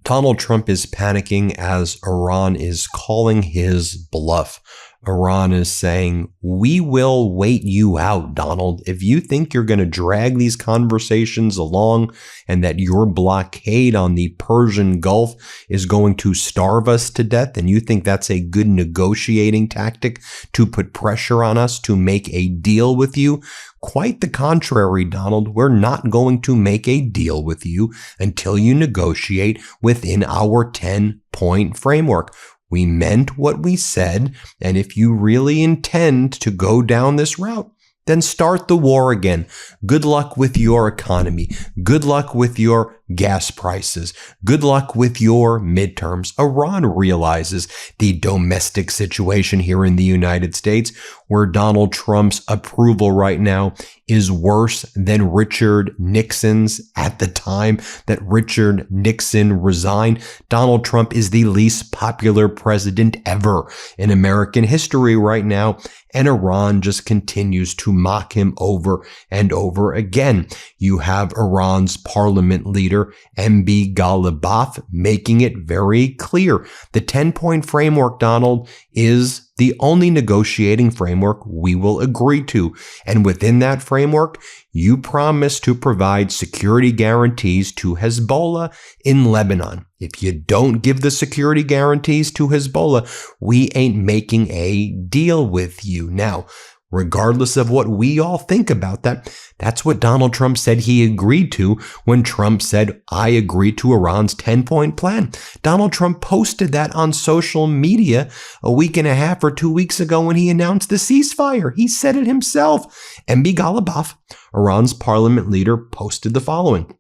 Donald Trump is panicking as Iran is calling his bluff. Iran is saying, we will wait you out, Donald. If you think you're going to drag these conversations along and that your blockade on the Persian Gulf is going to starve us to death, and you think that's a good negotiating tactic to put pressure on us to make a deal with you, quite the contrary, Donald. We're not going to make a deal with you until you negotiate within our 10-point framework. We meant what we said, and if you really intend to go down this route, then start the war again. Good luck with your economy. Good luck with your gas prices. Good luck with your midterms. Iran realizes the domestic situation here in the United States, where Donald Trump's approval right now is worse than Richard Nixon's at the time that Richard Nixon resigned. Donald Trump is the least popular president ever in American history right now, and Iran just continues to mock him over and over again. You have Iran's parliament leader, MB Ghalibaf, making it very clear. The 10-point framework, Donald, is the only negotiating framework we will agree to. And within that framework, you promise to provide security guarantees to Hezbollah in Lebanon. If you don't give the security guarantees to Hezbollah, we ain't making a deal with you. Now, regardless of what we all think about that, that's what Donald Trump said he agreed to when Trump said, I agree to Iran's 10-point plan. Donald Trump posted that on social media a week and a half or 2 weeks ago when he announced the ceasefire. He said it himself. MB Ghalibaf, Iran's parliament leader, posted the following.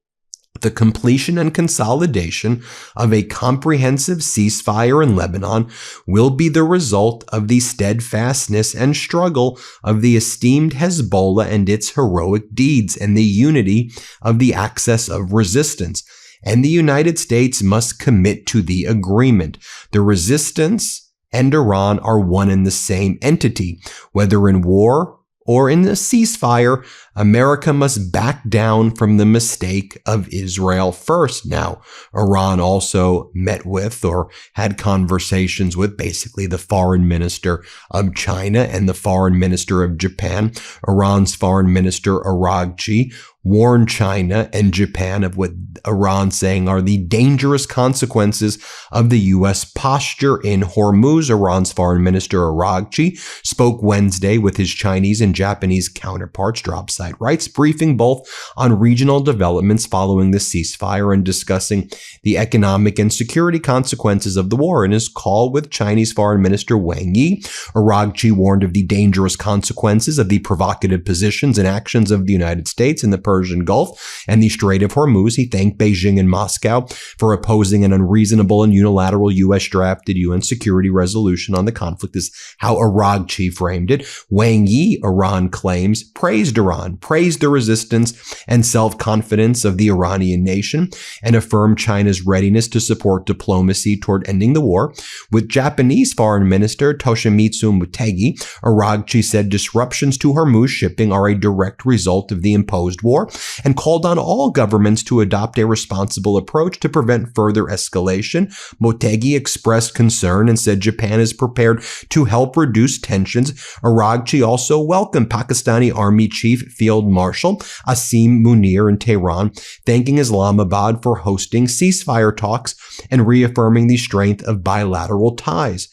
The completion and consolidation of a comprehensive ceasefire in Lebanon will be the result of the steadfastness and struggle of the esteemed Hezbollah and its heroic deeds and the unity of the axis of resistance. And the United States must commit to the agreement. The resistance and Iran are one and the same entity, whether in war or in the ceasefire. America must back down from the mistake of Israel first. Now, Iran also met with or had conversations with basically the foreign minister of China and the foreign minister of Japan. Iran's foreign minister, Araghchi, warned China and Japan of what Iran saying are the dangerous consequences of the U.S. posture in Hormuz. Iran's foreign minister, Araghchi, spoke Wednesday with his Chinese and Japanese counterparts, drop site rights, briefing both on regional developments following the ceasefire and discussing the economic and security consequences of the war. In his call with Chinese Foreign Minister Wang Yi, Araghchi warned of the dangerous consequences of the provocative positions and actions of the United States in the Persian Gulf and the Strait of Hormuz. He thanked Beijing and Moscow for opposing an unreasonable and unilateral U.S.-drafted UN security resolution on the conflict, is how Araghchi framed it. Wang Yi, Iran claims, praised Iran, praised the resistance and self-confidence of the Iranian nation, and affirmed China's readiness to support diplomacy toward ending the war. With Japanese Foreign Minister Toshimitsu Motegi, Araghchi said disruptions to Hormuz shipping are a direct result of the imposed war and called on all governments to adopt a responsible approach to prevent further escalation. Motegi expressed concern and said Japan is prepared to help reduce tensions. Araghchi also welcomed Pakistani Army Chief Field Marshal Asim Munir in Tehran, thanking Islamabad for hosting ceasefire talks and reaffirming the strength of bilateral ties.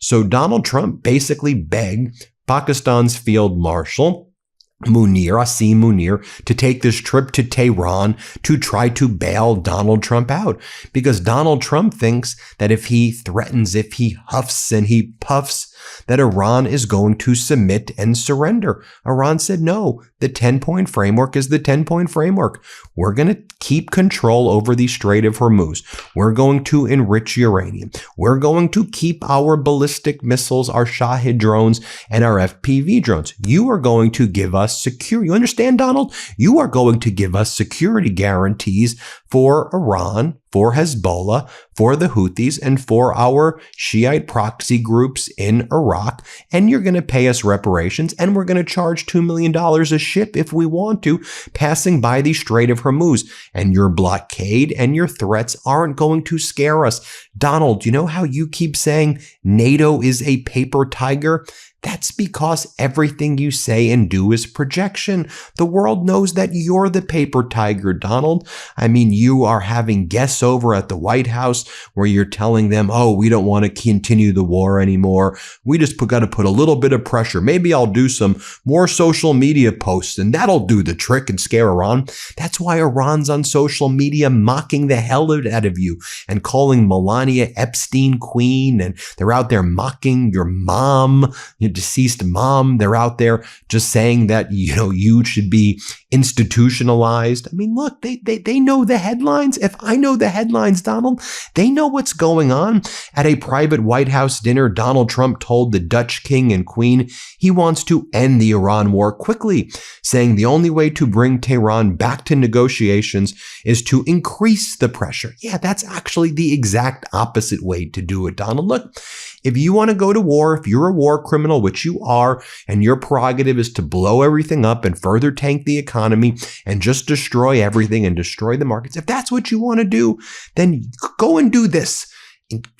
So Donald Trump basically begged Pakistan's Field Marshal Asim Munir, to take this trip to Tehran to try to bail Donald Trump out, because Donald Trump thinks that if he threatens, if he huffs and he puffs, that Iran is going to submit and surrender. Iran said, no, the 10-point framework is the 10-point framework. We're going to keep control over the Strait of Hormuz. We're going to enrich uranium. We're going to keep our ballistic missiles, our Shahid drones, and our FPV drones. You are going to give us security. You understand, Donald? You are going to give us security guarantees for Iran for Hezbollah, for the Houthis, and for our Shiite proxy groups in Iraq. And you're going to pay us reparations, and we're going to charge $2 million a ship if we want to, passing by the Strait of Hormuz. And your blockade and your threats aren't going to scare us. Donald, you know how you keep saying NATO is a paper tiger? That's because everything you say and do is projection. The world knows that you're the paper tiger, Donald. I mean, you are having guests over at the White House where you're telling them, oh, we don't want to continue the war anymore. We just got to put a little bit of pressure. Maybe I'll do some more social media posts and that'll do the trick and scare Iran. That's why Iran's on social media mocking the hell out of you and calling Melania Epstein queen. And they're out there mocking your mom, your deceased mom. They're out there just saying that, you should be institutionalized. I mean, look, they know the headlines. If I know the headlines, Donald, they know what's going on. At a private White House dinner, Donald Trump told the Dutch king and queen he wants to end the Iran war quickly, saying the only way to bring Tehran back to negotiations is to increase the pressure. Yeah, that's actually the exact opposite way to do it, Donald. Look, if you want to go to war, if you're a war criminal, which you are, and your prerogative is to blow everything up and further tank the economy and just destroy everything and destroy the markets, if that's what you want to do, then go and do this.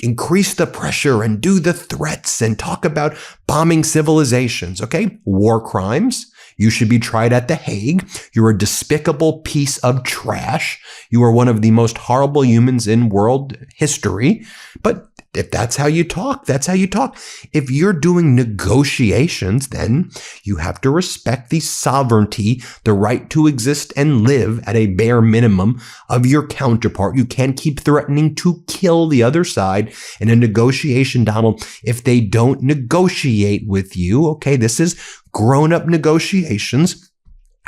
Increase the pressure and do the threats and talk about bombing civilizations, okay? War crimes. You should be tried at The Hague. You're a despicable piece of trash. You are one of the most horrible humans in world history. But if that's how you talk, that's how you talk. If you're doing negotiations, then you have to respect the sovereignty, the right to exist and live at a bare minimum of your counterpart. You can't keep threatening to kill the other side in a negotiation, Donald, if they don't negotiate with you. Okay, this is grown-up negotiations.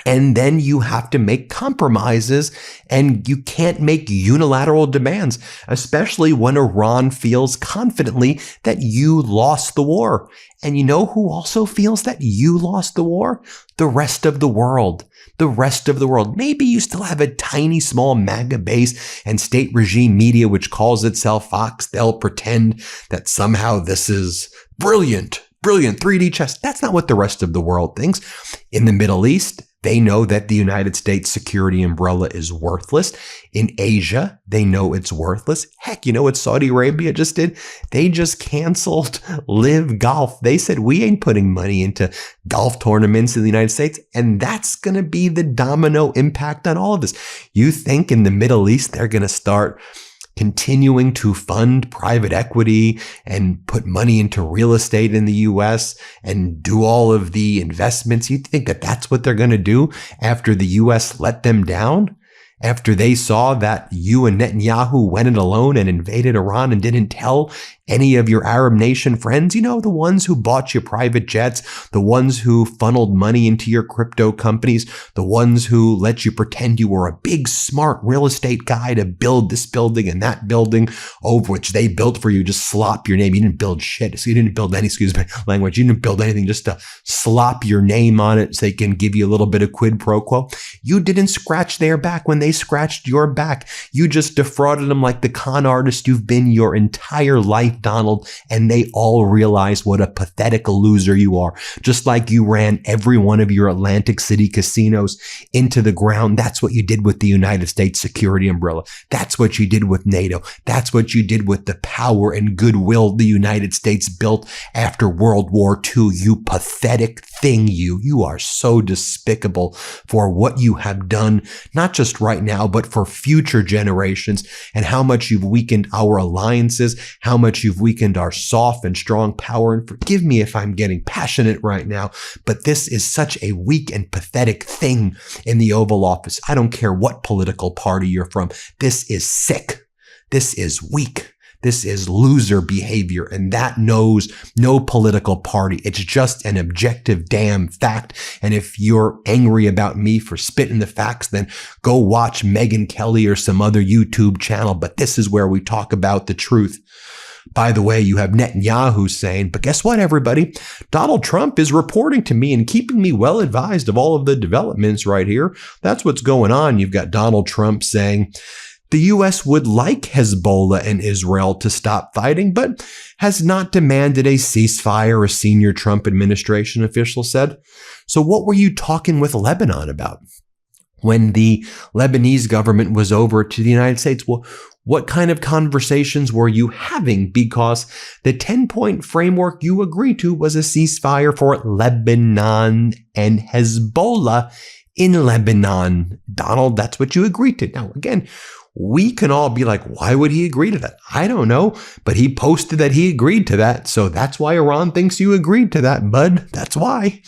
And then you have to make compromises, and you can't make unilateral demands, especially when Iran feels confidently that you lost the war. And you know who also feels that you lost the war? The rest of the world. The rest of the world. Maybe you still have a tiny, small MAGA base and state regime media which calls itself Fox. They'll pretend that somehow this is brilliant 3D chess. That's not what the rest of the world thinks. In the Middle East, they know that the United States security umbrella is worthless. In Asia, they know it's worthless. Heck, you know what Saudi Arabia just did? They just canceled Live Golf. They said, we ain't putting money into golf tournaments in the United States. And that's going to be the domino impact on all of this. You think in the Middle East, they're going to start continuing to fund private equity and put money into real estate in the U.S. and do all of the investments? You think that that's what they're going to do after the U.S. let them down? After they saw that you and Netanyahu went it alone and invaded Iran and didn't tell any of your Arab nation friends, the ones who bought you private jets, the ones who funneled money into your crypto companies, the ones who let you pretend you were a big, smart real estate guy to build this building and that building over which they built for you, just slop your name. You didn't build shit. So you didn't build any, excuse my language. You didn't build anything just to slop your name on it so they can give you a little bit of quid pro quo. You didn't scratch their back when they scratched your back. You just defrauded them like the con artist you've been your entire life, Donald, and they all realize what a pathetic loser you are. Just like you ran every one of your Atlantic City casinos into the ground. That's what you did with the United States security umbrella. That's what you did with NATO. That's what you did with the power and goodwill the United States built after World War II. You pathetic thing, you are so despicable for what you have done, not just right now, but for future generations, and how much you've weakened our alliances, how much you've weakened our soft and strong power. And forgive me if I'm getting passionate right now, but this is such a weak and pathetic thing in the Oval Office. I don't care what political party you're from. This is sick. This is weak. This is loser behavior, and that knows no political party. It's just an objective damn fact. And if you're angry about me for spitting the facts, then go watch Megyn Kelly or some other YouTube channel. But this is where we talk about the truth. By the way, you have Netanyahu saying, but guess what, everybody? Donald Trump is reporting to me and keeping me well advised of all of the developments right here. That's what's going on. You've got Donald Trump saying, The U.S. would like Hezbollah and Israel to stop fighting, but has not demanded a ceasefire, a senior Trump administration official said. So what were you talking with Lebanon about? When the Lebanese government was over to the United States, well, what kind of conversations were you having? Because the 10-point framework you agreed to was a ceasefire for Lebanon and Hezbollah in Lebanon. Donald, that's what you agreed to. Now, again, we can all be like, why would he agree to that? I don't know, but he posted that he agreed to that. So that's why Iran thinks you agreed to that, bud. That's why.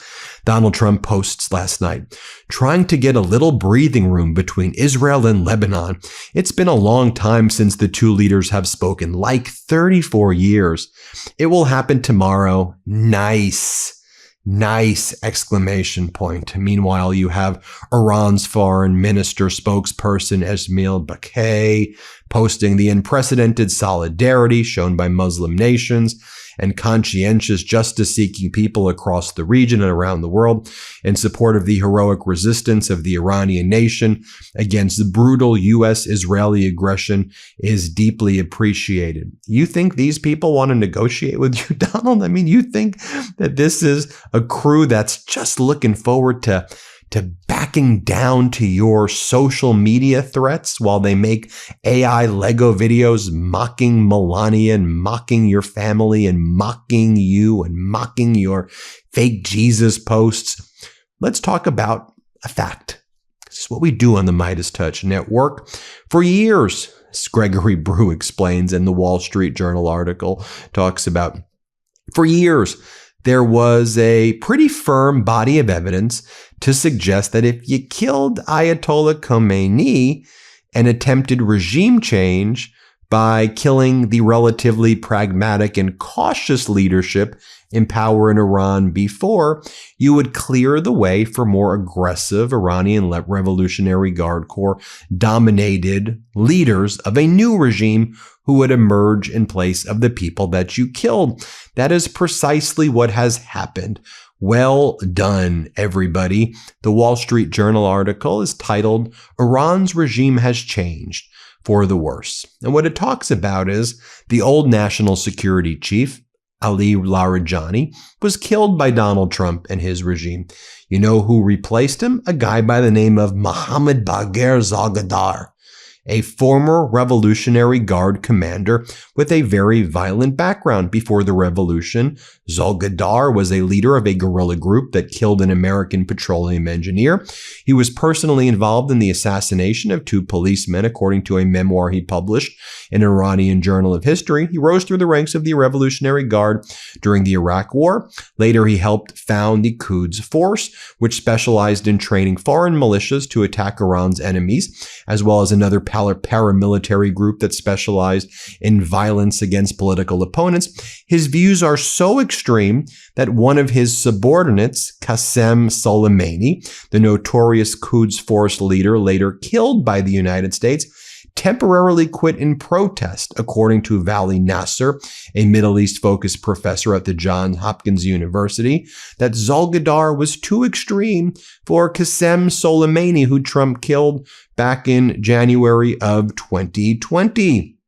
Donald Trump posts last night, trying to get a little breathing room between Israel and Lebanon. It's been a long time since the two leaders have spoken, like 34 years. It will happen tomorrow. Nice. Nice exclamation point. Meanwhile, you have Iran's foreign minister spokesperson Esmail Baghei posting the unprecedented solidarity shown by Muslim nations and conscientious justice-seeking people across the region and around the world in support of the heroic resistance of the Iranian nation against the brutal U.S.-Israeli aggression is deeply appreciated. You think these people want to negotiate with you, Donald? I mean, you think that this is a crew that's just looking forward to backing down to your social media threats while they make AI Lego videos mocking Melania and mocking your family and mocking you and mocking your fake Jesus posts? Let's talk about a fact. This is what we do on the MeidasTouch Network. For years, as Gregory Brew explains in the Wall Street Journal article, talks about, for years, there was a pretty firm body of evidence to suggest that if you killed Ayatollah Khomeini and attempted regime change by killing the relatively pragmatic and cautious leadership in power in Iran before, you would clear the way for more aggressive Iranian Revolutionary Guard Corps dominated leaders of a new regime who would emerge in place of the people that you killed. That is precisely what has happened. Well done, everybody. The Wall Street Journal article is titled, "Iran's Regime Has Changed for the Worse." And what it talks about is the old national security chief, Ali Larijani, was killed by Donald Trump and his regime. You know who replaced him? A guy by the name of Mohammad Bagher Zalgadar, a former Revolutionary Guard commander with a very violent background. Before the revolution, Zalgadar was a leader of a guerrilla group that killed an American petroleum engineer. He was personally involved in the assassination of 2 policemen, according to a memoir he published in an Iranian Journal of History. He rose through the ranks of the Revolutionary Guard during the Iraq War. Later, he helped found the Quds Force, which specialized in training foreign militias to attack Iran's enemies, as well as another paramilitary group that specialized in violence against political opponents. His views are so extreme that one of his subordinates, Qasem Soleimani, the notorious Quds Force leader later killed by the United States, temporarily quit in protest, according to Vali Nasser, a Middle East-focused professor at the Johns Hopkins University, that Zalgadar was too extreme for Qasem Soleimani, who Trump killed back in January of 2020.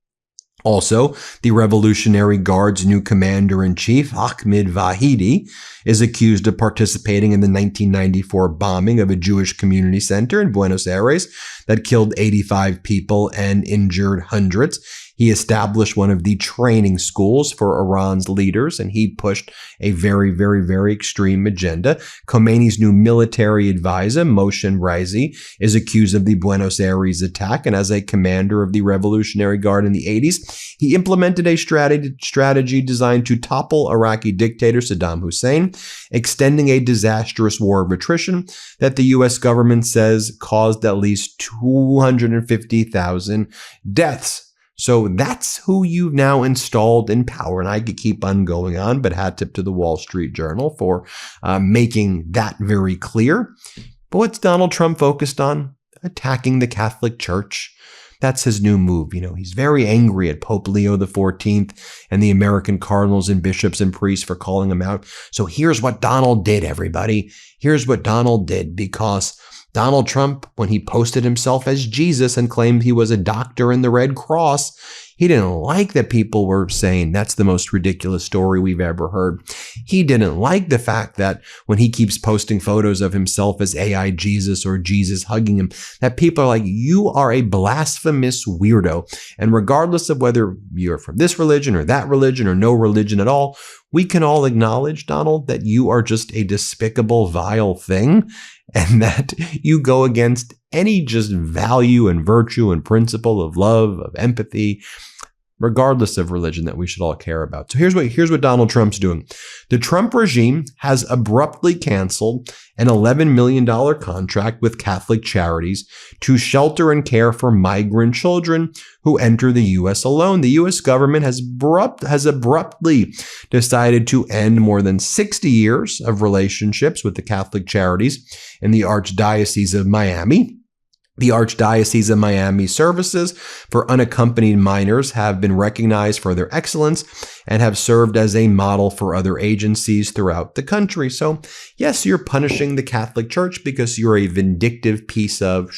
Also, the Revolutionary Guard's new commander-in-chief, Ahmed Vahidi, is accused of participating in the 1994 bombing of a Jewish community center in Buenos Aires that killed 85 people and injured hundreds. He established one of the training schools for Iran's leaders, and he pushed a very, very, very extreme agenda. Khomeini's new military advisor, Moshe Raisi, is accused of the Buenos Aires attack, and as a commander of the Revolutionary Guard in the 80s, he implemented a strategy designed to topple Iraqi dictator Saddam Hussein, extending a disastrous war of attrition that the U.S. government says caused at least 250,000 deaths. So that's who you've now installed in power. And I could keep on going on, but hat tip to the Wall Street Journal for making that very clear. But what's Donald Trump focused on? Attacking the Catholic Church. That's his new move. You know, he's very angry at Pope Leo XIV and the American cardinals and bishops and priests for calling him out. So here's what Donald did, everybody. Here's what Donald did, because Donald Trump, when he posted himself as Jesus and claimed he was a doctor in the Red Cross, he didn't like that people were saying that's the most ridiculous story we've ever heard. He didn't like the fact that when he keeps posting photos of himself as AI Jesus or Jesus hugging him, that people are like, you are a blasphemous weirdo. And regardless of whether you're from this religion or that religion or no religion at all, we can all acknowledge, Donald, that you are just a despicable, vile thing, and that you go against any just value and virtue and principle of love, of empathy, regardless of religion, that we should all care about. So here's what Donald Trump's doing. The Trump regime has abruptly canceled an $11 million contract with Catholic charities to shelter and care for migrant children who enter the U.S. alone. The U.S. government has abruptly decided to end more than 60 years of relationships with the Catholic charities in the Archdiocese of Miami. The Archdiocese of Miami services for unaccompanied minors have been recognized for their excellence and have served as a model for other agencies throughout the country. So, yes, you're punishing the Catholic Church because you're a vindictive piece of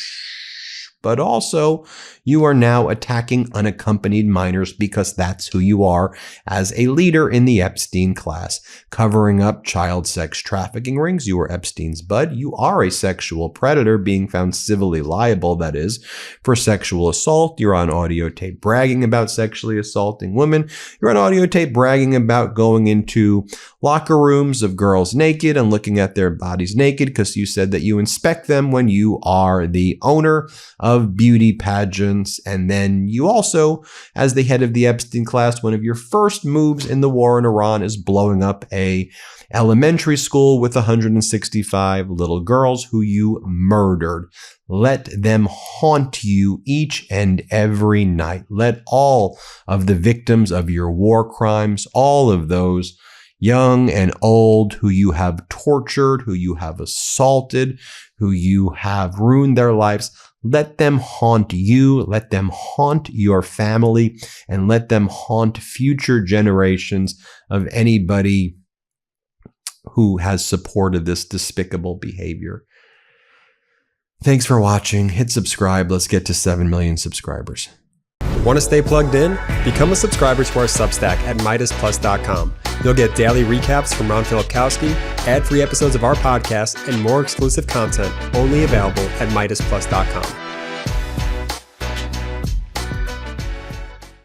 but also you are now attacking unaccompanied minors because that's who you are as a leader in the Epstein class, covering up child sex trafficking rings. You are Epstein's bud. You are a sexual predator being found civilly liable, that is, for sexual assault. You're on audio tape bragging about sexually assaulting women. You're on audio tape bragging about going into locker rooms of girls naked and looking at their bodies naked because you said that you inspect them when you are the owner of beauty pageants. And then you also, as the head of the Epstein class, one of your first moves in the war in Iran is blowing up a elementary school with 165 little girls who you murdered. Let them haunt you each and every night. Let all of the victims of your war crimes, all of those young and old who you have tortured, who you have assaulted, who you have ruined their lives, let them haunt you, let them haunt your family, and let them haunt future generations of anybody who has supported this despicable behavior. Thanks for watching. Hit subscribe. Let's get to 7 million subscribers. Want to stay plugged in? Become a subscriber to our Substack at MeidasPlus.com. You'll get daily recaps from Ron Filipkowski, ad-free episodes of our podcast, and more exclusive content only available at MeidasPlus.com.